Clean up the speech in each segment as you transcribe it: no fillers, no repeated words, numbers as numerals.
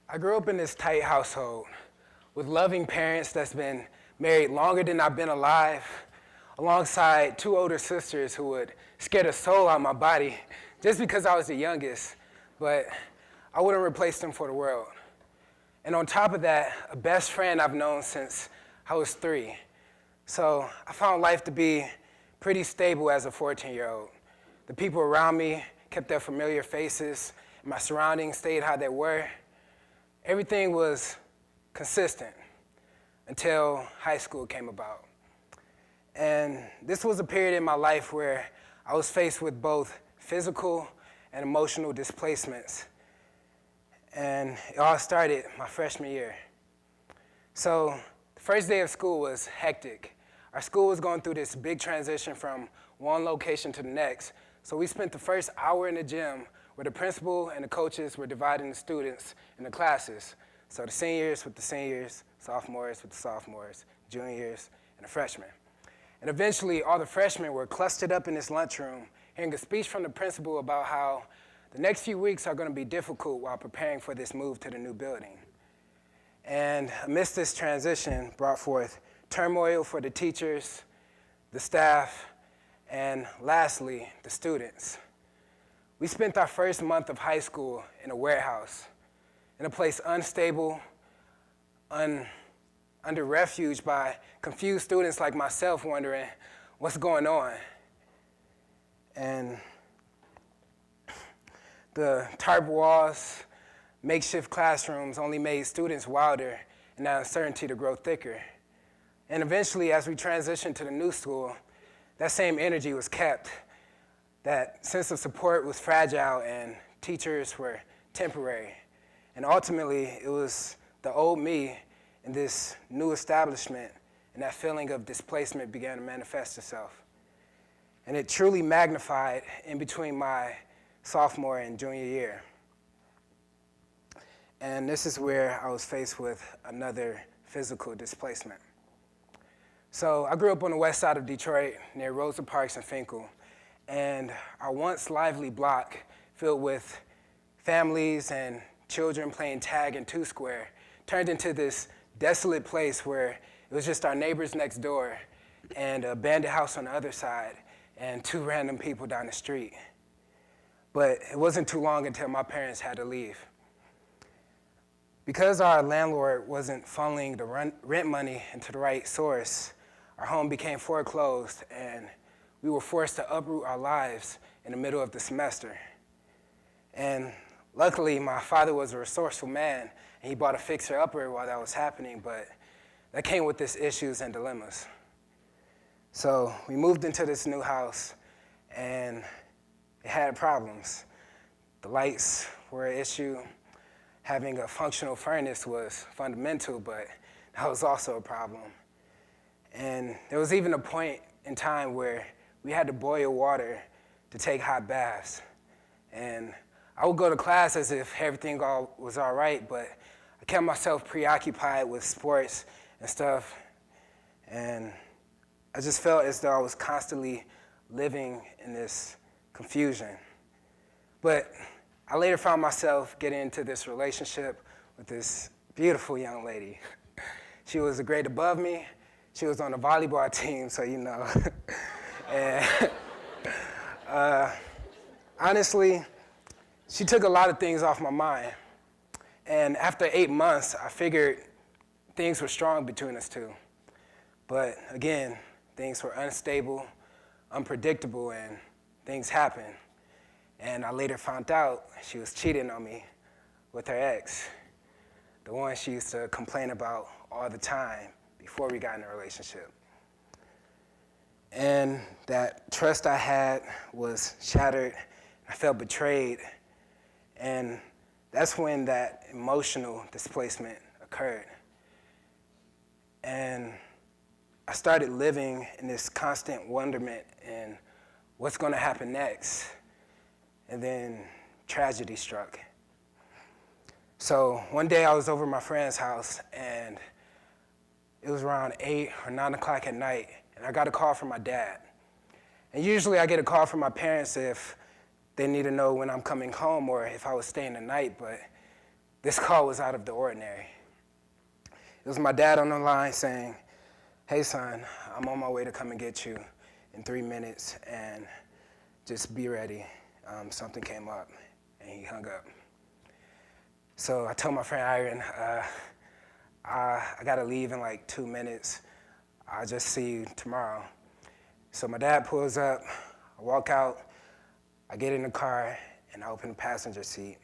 I grew up in this tight household with loving parents that's been married longer than I've been alive, alongside two older sisters who would scare the soul out of my body just because I was the youngest, but I wouldn't replace them for the world. And on top of that, a best friend I've known since I was 3. So I found life to be pretty stable as a 14-year-old. The people around me kept their familiar faces, and my surroundings stayed how they were. Everything was consistent until high school came about. And this was a period in my life where I was faced with both physical and emotional displacements. And it all started my freshman year. So the first day of school was hectic. Our school was going through this big transition from one location to the next. So we spent the first hour in the gym where the principal and the coaches were dividing the students into classes. So the seniors with the seniors, sophomores with the sophomores, juniors, and the freshmen. And eventually, all the freshmen were clustered up in this lunchroom, hearing a speech from the principal about how the next few weeks are going to be difficult while preparing for this move to the new building. And amidst this transition brought forth turmoil for the teachers, the staff, and lastly, the students. We spent our first month of high school in a warehouse, in a place unstable, under refuge by confused students like myself wondering what's going on. And the tarp walls, makeshift classrooms only made students wilder and that uncertainty to grow thicker. And eventually, as we transitioned to the new school, that same energy was kept. That sense of support was fragile and teachers were temporary. And ultimately, it was the old me in this new establishment, and that feeling of displacement began to manifest itself. And it truly magnified in between my sophomore and junior year. And this is where I was faced with another physical displacement. So I grew up on the west side of Detroit near Rosa Parks and Finkel, and our once lively block filled with families and children playing tag and two-square turned into this desolate place where it was just our neighbors next door and a abandoned house on the other side and 2 random people down the street. But it wasn't too long until my parents had to leave. Because our landlord wasn't funneling the rent money into the right source, our home became foreclosed and we were forced to uproot our lives in the middle of the semester. And luckily, my father was a resourceful man and he bought a fixer-upper while that was happening, but that came with its issues and dilemmas. So we moved into this new house and it had problems. The lights were an issue. Having a functional furnace was fundamental, but that was also a problem. And there was even a point in time where we had to boil water to take hot baths. And I would go to class as if everything was all right, but I kept myself preoccupied with sports and stuff. And I just felt as though I was constantly living in this confusion. But I later found myself getting into this relationship with this beautiful young lady. She was a grade above me. She was on the volleyball team, so you know. And honestly, she took a lot of things off my mind. And after 8 months, I figured things were strong between us two. But again, things were unstable, unpredictable, and things happened. And I later found out she was cheating on me with her ex, the one she used to complain about all the time before we got in a relationship. And that trust I had was shattered. I felt betrayed. And that's when that emotional displacement occurred. And I started living in this constant wonderment in what's going to happen next. And then tragedy struck. So one day I was over at my friend's house, and it was around 8 or 9 o'clock at night, and I got a call from my dad. And usually I get a call from my parents if they need to know when I'm coming home or if I was staying the night, but this call was out of the ordinary. It was my dad on the line saying, "Hey son, I'm on my way to come and get you in 3 minutes, and just be ready. Something came up," and he hung up. So I told my friend Iron, I gotta leave in like 2 minutes. I'll just see you tomorrow. So my dad pulls up, I walk out, I get in the car, and I open the passenger seat.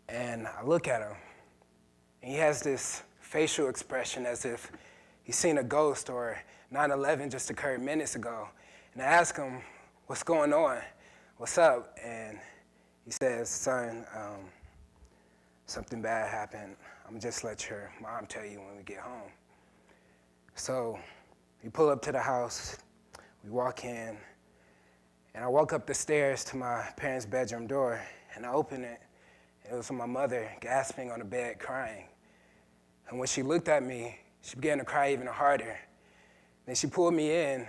And I look at him, and he has this facial expression as if he's seen a ghost or 9/11 just occurred minutes ago. And I ask him, "What's going on? What's up?" And he says, "Son, something bad happened. I'm gonna just let your mom tell you when we get home." So we pull up to the house, we walk in, and I walk up the stairs to my parents' bedroom door, and I open it, and it was my mother gasping on the bed crying. And when she looked at me, she began to cry even harder. Then she pulled me in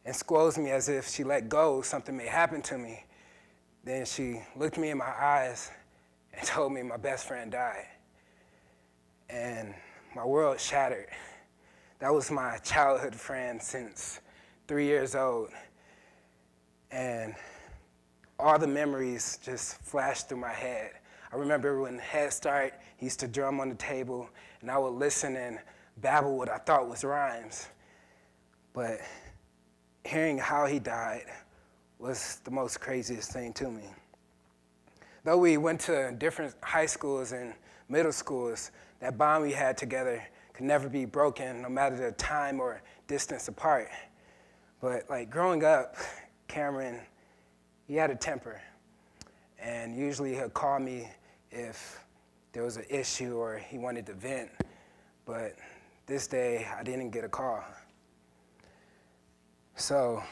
and squoze me as if she let go, something may happen to me. Then she looked me in my eyes and told me my best friend died. And my world shattered. That was my childhood friend since 3 years old. And all the memories just flashed through my head. I remember when Head Start, he used to drum on the table, and I would listen and babble what I thought was rhymes. But hearing how he died was the most craziest thing to me. Though we went to different high schools and middle schools, that bond we had together could never be broken, no matter the time or distance apart. But like growing up, Cameron, he had a temper. And usually he'll call me if there was an issue or he wanted to vent. But this day, I didn't get a call. So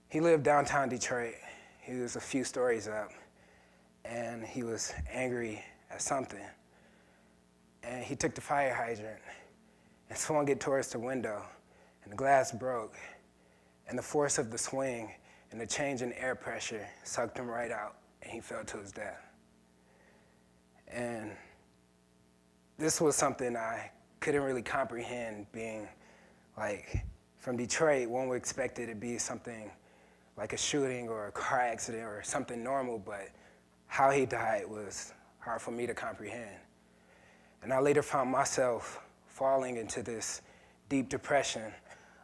he lived downtown Detroit. He was a few stories up, and he was angry at something. And he took the fire hydrant and swung it towards the window, and the glass broke. And the force of the swing and the change in air pressure sucked him right out, and he fell to his death. And this was something I couldn't really comprehend, being like from Detroit. One would expect it to be something like a shooting or a car accident or something normal, but how he died was hard for me to comprehend. And I later found myself falling into this deep depression,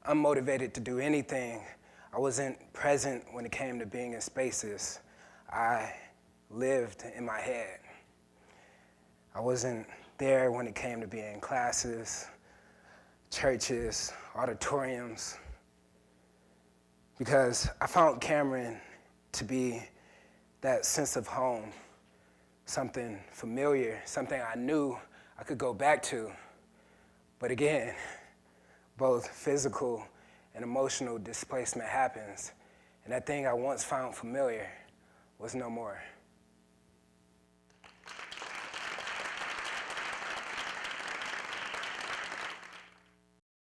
unmotivated to do anything. I wasn't present when it came to being in spaces. I lived in my head. I wasn't there when it came to being in classes, churches, auditoriums, because I found Cameron to be that sense of home, something familiar, something I knew I could go back to. But again, both physical and emotional displacement happens, and that thing I once found familiar was no more.